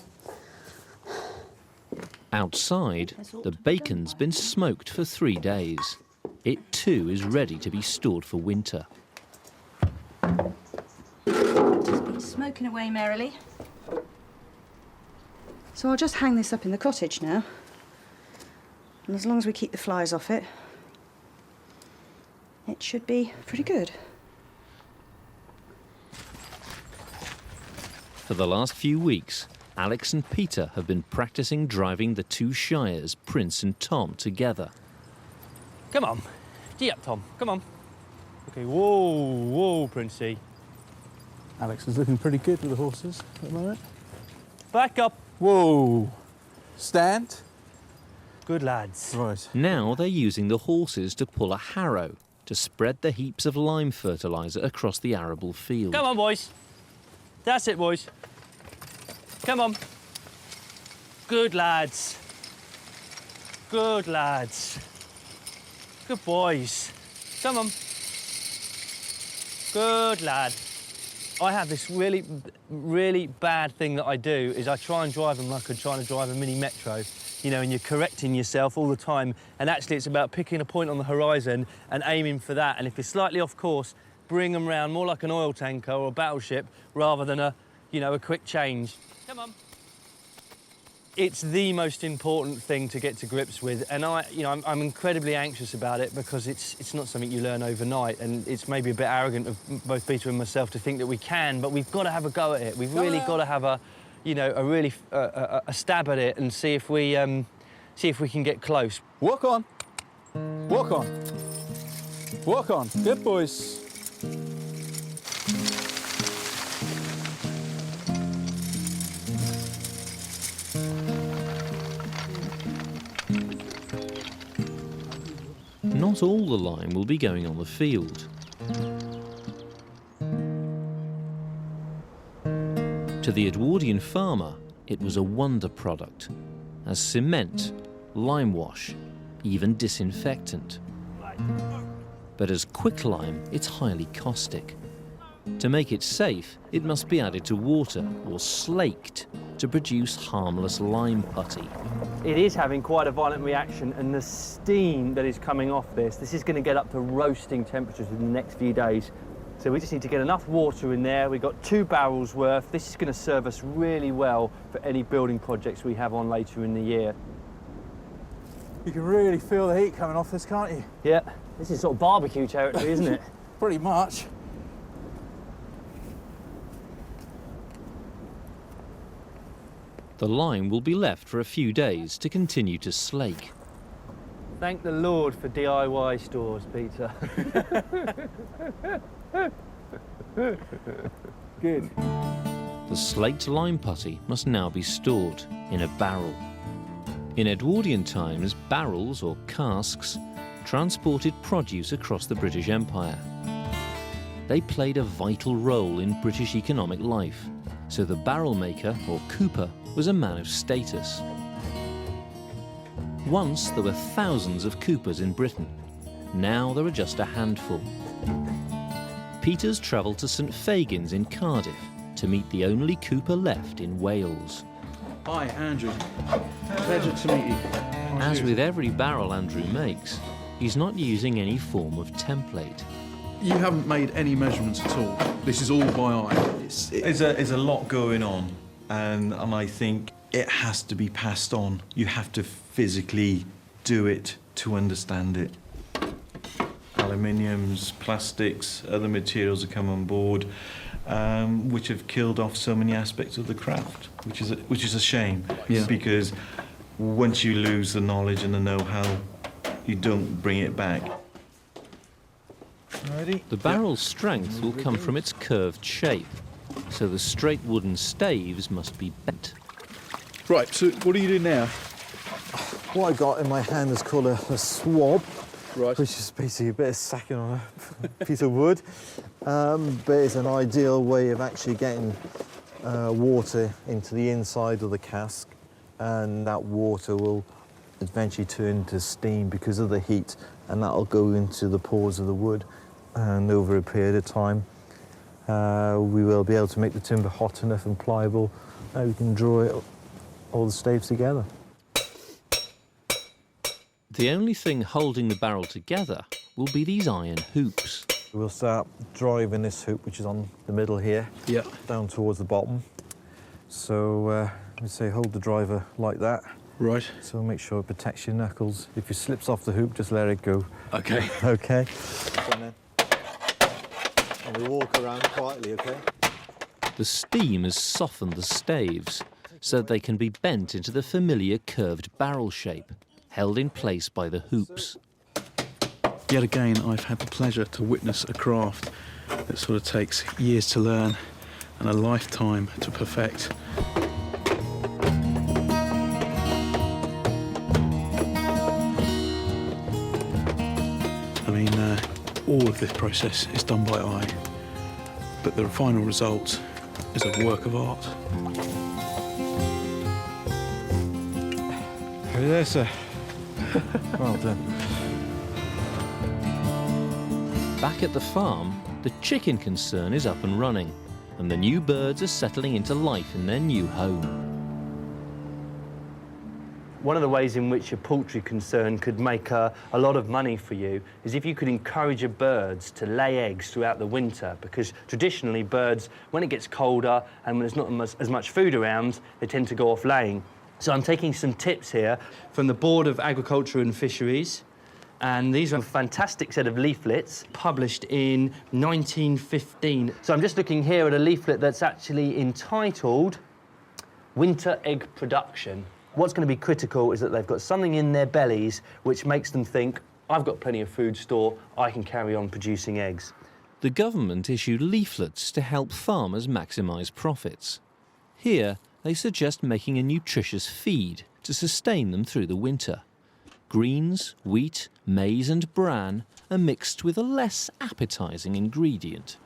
Outside, the bacon's been smoked for 3 days. It too is ready to be stored for winter. Just been smoking away merrily. So I'll just hang this up in the cottage now. And as long as we keep the flies off it, it should be pretty good. For the last few weeks, Alex and Peter have been practicing driving the 2 shires, Prince and Tom, together. Come on. Gee up, Tom. Come on. OK, whoa, Princey. Alex is looking pretty good with the horses at the moment. Back up. Whoa. Stand. Good lads. Right. Now they're using the horses to pull a harrow to spread the heaps of lime fertiliser across the arable field. Come on, boys. That's it, boys. Come on. Good lads. Good lads. Good boys. Come on. Good lad. I have this really, really bad thing that I do is I try and drive them like I'm trying to drive a mini metro, you know, and you're correcting yourself all the time. And actually it's about picking a point on the horizon and aiming for that. And if you're slightly off course, bring them round more like an oil tanker or a battleship rather than a, you know, a quick change. Come on. It's the most important thing to get to grips with, and I'm incredibly anxious about it because it's not something you learn overnight, and it's maybe a bit arrogant of both Peter and myself to think that we can, but we've got to have a go at it. We've really got to have a stab at it and see if we can get close. Walk on. Walk on. Walk on. Good boys. Not all the lime will be going on the field. To the Edwardian farmer, it was a wonder product, as cement, lime wash, even disinfectant. But as quicklime, it's highly caustic. To make it safe, it must be added to water or slaked to produce harmless lime putty. It is having quite a violent reaction, and the steam that is coming off this is going to get up to roasting temperatures in the next few days. So we just need to get enough water in there. We've got 2 barrels worth. This is going to serve us really well for any building projects we have on later in the year. You can really feel the heat coming off this, can't you? Yeah, this is sort of barbecue territory, isn't it? Pretty much. The lime will be left for a few days to continue to slake. Thank the Lord for DIY stores, Peter. Good. The slaked lime putty must now be stored in a barrel. In Edwardian times, barrels or casks transported produce across the British Empire. They played a vital role in British economic life, so the barrel maker or cooper was a man of status. Once there were thousands of coopers in Britain. Now there are just a handful. Peter's travelled to St Fagin's in Cardiff to meet the only cooper left in Wales. Hi, Andrew. Pleasure to meet you. As with every barrel Andrew makes, he's not using any form of template. You haven't made any measurements at all. This is all by eye. There's a lot going on, and I think it has to be passed on. You have to physically do it to understand it. Aluminiums, plastics, other materials have come on board, which have killed off so many aspects of the craft, which is a shame. Yeah. Because once you lose the knowledge and the know-how, you don't bring it back. Ready? The barrel's strength will come from its curved shape, so the straight wooden staves must be bent. Right, so what do you do now? What I got in my hand is called a swab, right, which is basically a bit of sacking on a piece of wood, but it's an ideal way of actually getting water into the inside of the cask, and that water will eventually turn into steam because of the heat, and that'll go into the pores of the wood, and over a period of time we will be able to make the timber hot enough and pliable that we can draw it, all the staves together. The only thing holding the barrel together will be these iron hoops. We'll start driving this hoop, which is on the middle here, down towards the bottom. So we say hold the driver like that. Right. So make sure it protects your knuckles. If it slips off the hoop, just let it go. Okay. Okay. And we walk around quietly, okay? The steam has softened the staves so they can be bent into the familiar curved barrel shape, held in place by the hoops. Yet again, I've had the pleasure to witness a craft that sort of takes years to learn and a lifetime to perfect. all of this process is done by eye, but the final result is a work of art. Over there, sir. Well done. Back at the farm, the chicken concern is up and running, and the new birds are settling into life in their new home. One of the ways in which a poultry concern could make a lot of money for you is if you could encourage your birds to lay eggs throughout the winter, because traditionally birds, when it gets colder and when there's not as much food around, they tend to go off laying. So I'm taking some tips here from the Board of Agriculture and Fisheries, and these are a fantastic set of leaflets published in 1915. So I'm just looking here at a leaflet that's actually entitled Winter Egg Production. What's going to be critical is that they've got something in their bellies which makes them think, I've got plenty of food store, I can carry on producing eggs. The government issued leaflets to help farmers maximise profits. Here, they suggest making a nutritious feed to sustain them through the winter. Greens, wheat, maize and bran are mixed with a less appetising ingredient.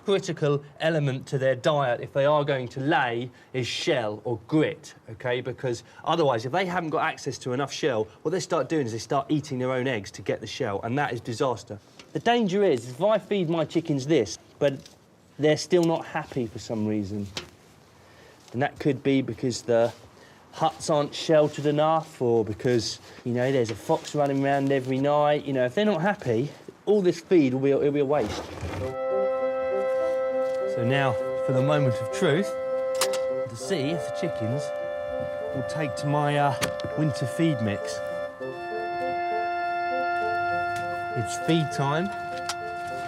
Critical element to their diet, if they are going to lay, is shell or grit, OK? Because otherwise, if they haven't got access to enough shell, what they start doing is they start eating their own eggs to get the shell, and that is disaster. The danger is, if I feed my chickens this, but they're still not happy for some reason, and that could be because the huts aren't sheltered enough, or because, you know, there's a fox running around every night. You know, if they're not happy, all this feed will be a waste. So now, for the moment of truth, to see if the chickens will take to my winter feed mix. It's feed time,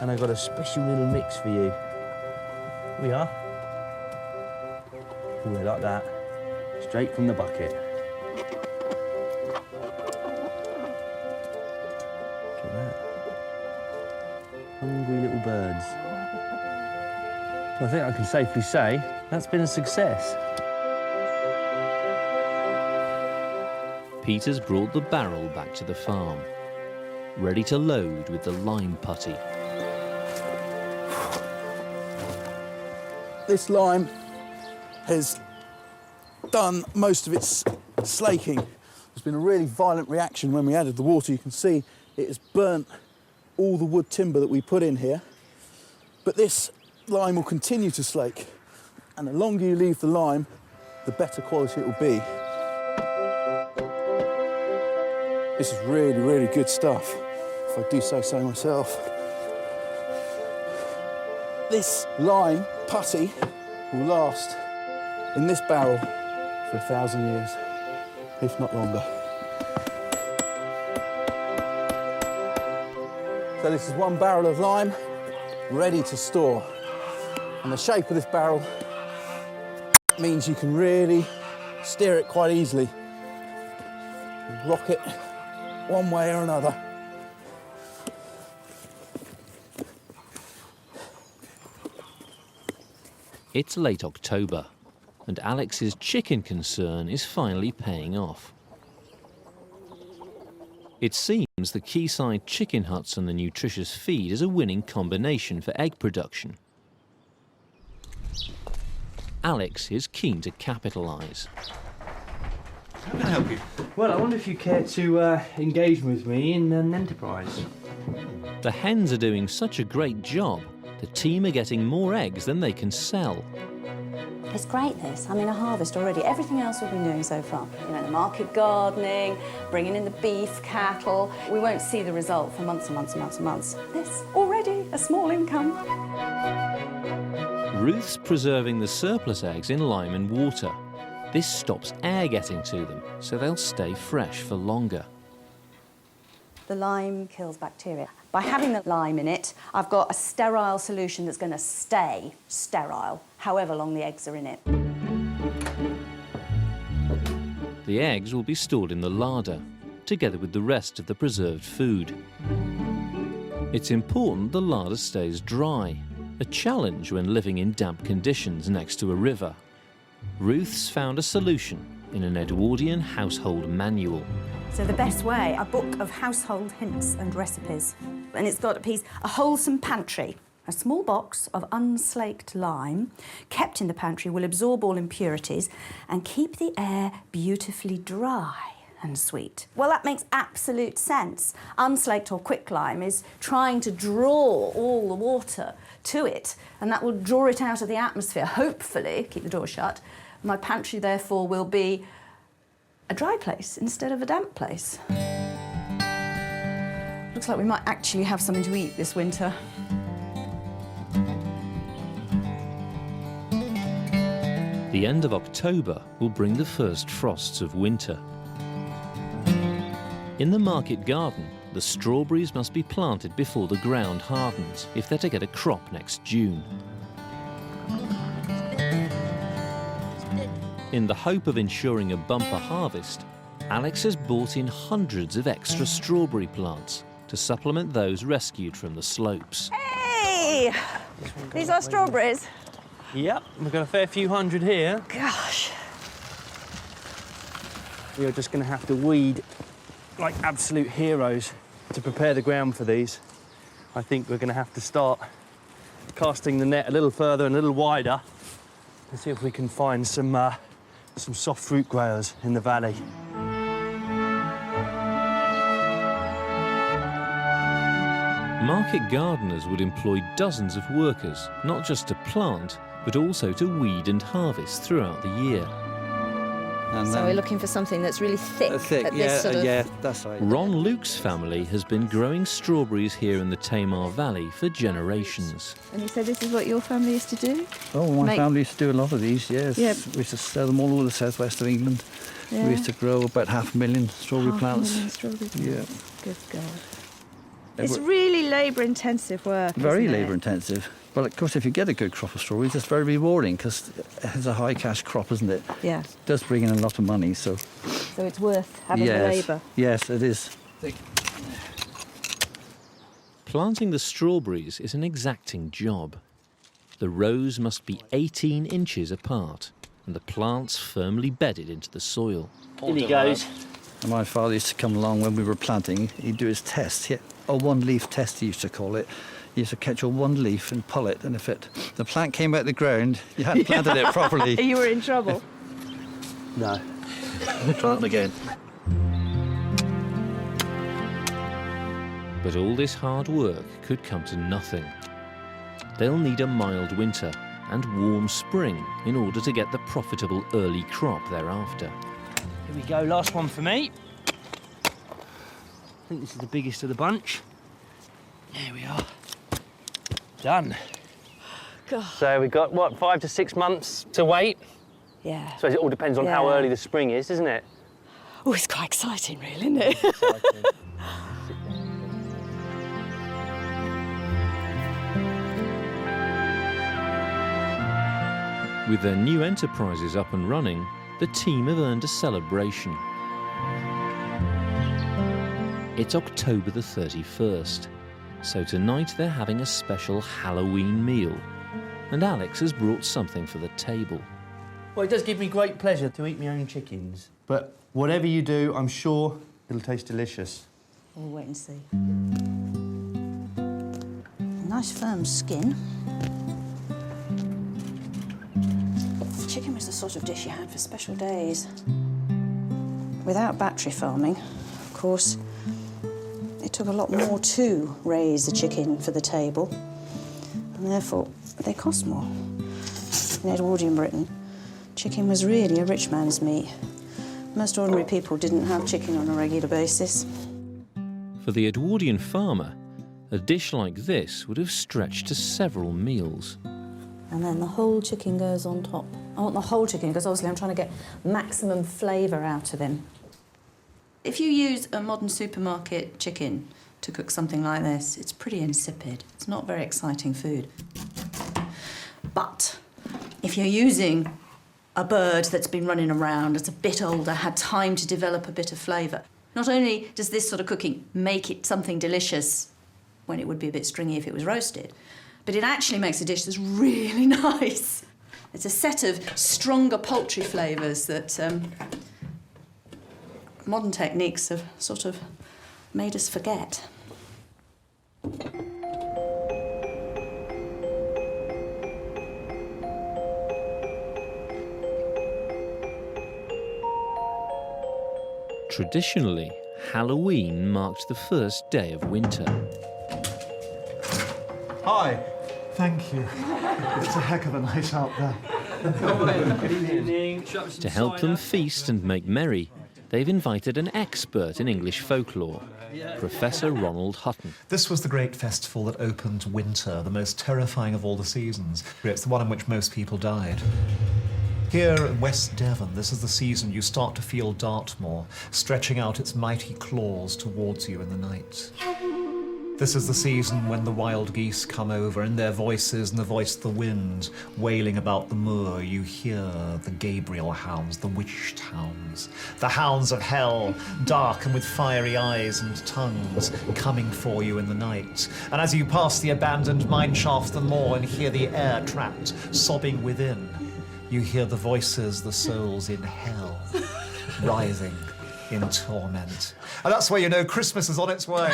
and I've got a special little mix for you. Here we are. Ooh, like that. Straight from the bucket. Look at that. Hungry little birds. Well, I think I can safely say that's been a success. Peter's brought the barrel back to the farm, ready to load with the lime putty. This lime has done most of its slaking. There's been a really violent reaction when we added the water. You can see it has burnt all the wood timber that we put in here. But this lime will continue to slake, and the longer you leave the lime, the better quality it will be. This is really, really good stuff, if I do say so myself. This lime putty will last in this barrel for 1,000 years, if not longer. So this is one barrel of lime ready to store. And the shape of this barrel means you can really steer it quite easily. Rock it one way or another. It's late October, and Alex's chicken concern is finally paying off. It seems the quayside chicken huts and the nutritious feed is a winning combination for egg production. Alex is keen to capitalise. How can I help you? Well, I wonder if you care to engage with me in an enterprise. The hens are doing such a great job, the team are getting more eggs than they can sell. It's great, this. I mean, a harvest already. Everything else we've been doing so far. You know, the market gardening, bringing in the beef, cattle. We won't see the result for months and months and months and months. This, already a small income. Ruth's preserving the surplus eggs in lime and water. This stops air getting to them, so they'll stay fresh for longer. The lime kills bacteria. By having the lime in it, I've got a sterile solution that's going to stay sterile, however long the eggs are in it. The eggs will be stored in the larder, together with the rest of the preserved food. It's important the larder stays dry, a challenge when living in damp conditions next to a river. Ruth's found a solution in an Edwardian household manual. So the best way, a book of household hints and recipes. And it's got a wholesome pantry. A small box of unslaked lime kept in the pantry will absorb all impurities and keep the air beautifully dry and sweet. Well, that makes absolute sense. Unslaked or quicklime is trying to draw all the water to it, and that will draw it out of the atmosphere, hopefully, keep the door shut. My pantry, therefore, will be a dry place instead of a damp place. Looks like we might actually have something to eat this winter. The end of October will bring the first frosts of winter. In the market garden, the strawberries must be planted before the ground hardens if they're to get a crop next June. In the hope of ensuring a bumper harvest, Alex has bought in hundreds of extra strawberry plants to supplement those rescued from the slopes. Hey! These are strawberries. Yep, we've got a fair few hundred here. Gosh. We are just going to have to weed like absolute heroes to prepare the ground for these. I think we're going to have to start casting the net a little further and a little wider and see if we can find some soft fruit growers in the valley. Market gardeners would employ dozens of workers, not just to plant, but also to weed and harvest throughout the year. And so we're looking for something that's really thick. Yeah, that's right. Ron Luke's family has been growing strawberries here in the Tamar Valley for generations. And you said this is what your family used to do? Oh, my family used to do a lot of these, yes. Yeah. We used to sell them all over the southwest of England. Yeah. We used to grow about 500,000 strawberry plants. 500,000 strawberry plants. Yeah. Good God. It's really labour-intensive work, Very isn't it? labour-intensive. But of course, if you get a good crop of strawberries, it's very rewarding because it's a high cash crop, isn't it? Yeah. It does bring in a lot of money, so. So it's worth having the labour. Yes, it is. Planting the strawberries is an exacting job. The rows must be 18 inches apart and the plants firmly bedded into the soil. In he goes. And my father used to come along when we were planting. He'd do his test, a one-leaf test, he used to call it. He used to catch a one leaf and pull it, and if the plant came out the ground, you hadn't planted it properly. You were in trouble. No. Try it again. But all this hard work could come to nothing. They'll need a mild winter and warm spring in order to get the profitable early crop they're after. Here we go, last one for me. I think this is the biggest of the bunch. There we are. Done. God. So we've got, what, 5 to 6 months to wait? Yeah. So it all depends on how early the spring is, doesn't it? Oh, it's quite exciting, really, isn't it? With their new enterprises up and running, the team have earned a celebration. It's October the 31st, so tonight they're having a special Halloween meal, and Alex has brought something for the table. Well, it does give me great pleasure to eat my own chickens, but whatever you do, I'm sure it'll taste delicious. We'll wait and see. Nice firm skin. Chicken was the sort of dish you had for special days. Without battery farming, of course, it took a lot more to raise a chicken for the table, and therefore they cost more. In Edwardian Britain, chicken was really a rich man's meat. Most ordinary people didn't have chicken on a regular basis. For the Edwardian farmer, a dish like this would have stretched to several meals. And then the whole chicken goes on top. I want the whole chicken because obviously I'm trying to get maximum flavour out of him. If you use a modern supermarket chicken to cook something like this, it's pretty insipid. It's not very exciting food. But if you're using a bird that's been running around, that's a bit older, had time to develop a bit of flavour, not only does this sort of cooking make it something delicious when it would be a bit stringy if it was roasted, but it actually makes a dish that's really nice. It's a set of stronger poultry flavours that modern techniques have sort of made us forget. Traditionally, Halloween marked the first day of winter. Hi. Thank you. It's a heck of a night out there. To help them feast and make merry, they've invited an expert in English folklore, Professor Ronald Hutton. This was the great festival that opened winter, the most terrifying of all the seasons. It's the one in which most people died. Here in West Devon, this is the season you start to feel Dartmoor stretching out its mighty claws towards you in the night. This is the season when the wild geese come over, and their voices and the voice of the wind wailing about the moor. You hear the Gabriel hounds, the witched hounds, the hounds of hell, dark and with fiery eyes and tongues, coming for you in the night. And as you pass the abandoned mine shafts the moor and hear the air trapped, sobbing within, you hear the voices, the souls in hell, writhing in torment. And that's where you know Christmas is on its way.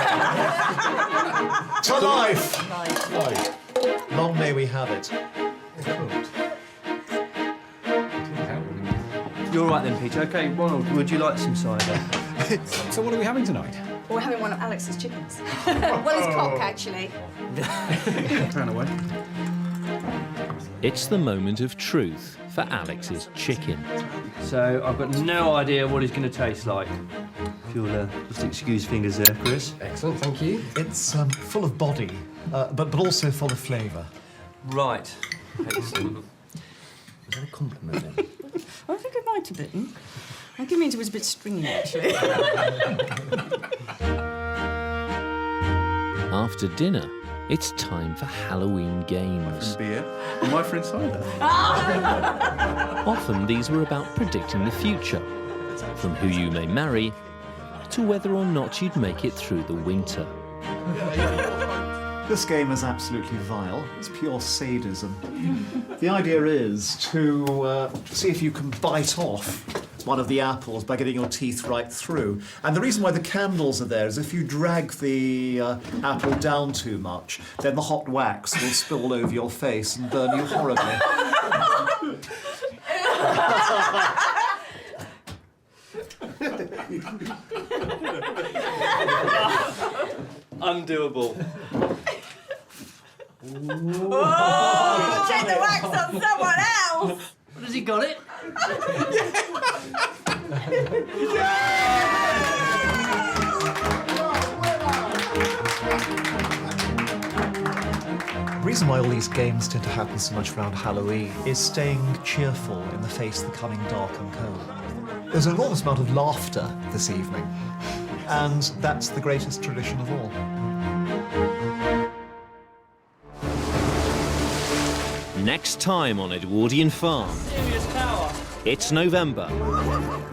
To life! Long may we have it. You're right then, Peter. OK, Ronald, would you like some cider? So what are we having tonight? Well, we're having one of Alex's chickens. Well, it's cock, actually. Turn away. It's the moment of truth for Alex's chicken. So I've got no idea what it's going to taste like. If you'll just excuse fingers there, Chris. Excellent, thank you. It's full of body, but also full of flavour. Right. Excellent. Was that a compliment then? I think it might have been. I think it means it was a bit stringy, actually. After dinner, it's time for Halloween games. Beer. My friend cider. Often these were about predicting the future, from who you may marry to whether or not you'd make it through the winter. This game is absolutely vile. It's pure sadism. The idea is to see if you can bite off one of the apples by getting your teeth right through. And the reason why the candles are there is if you drag the apple down too much, then the hot wax will spill all over your face and burn you horribly. Undoable. Oh, check the wax on someone else! What, has he got it? The reason why all these games tend to happen so much around Halloween is staying cheerful in the face of the coming dark and cold. There's an enormous amount of laughter this evening, and that's the greatest tradition of all. Next time on Edwardian Farm, it's November,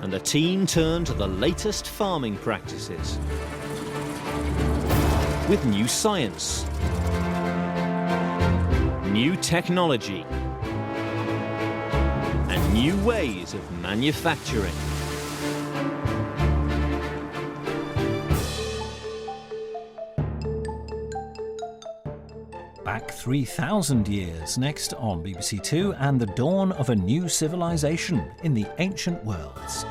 and the team turn to the latest farming practices with new science, new technology, and new ways of manufacturing. Back 3,000 years next on BBC Two, and the dawn of a new civilization in the ancient worlds.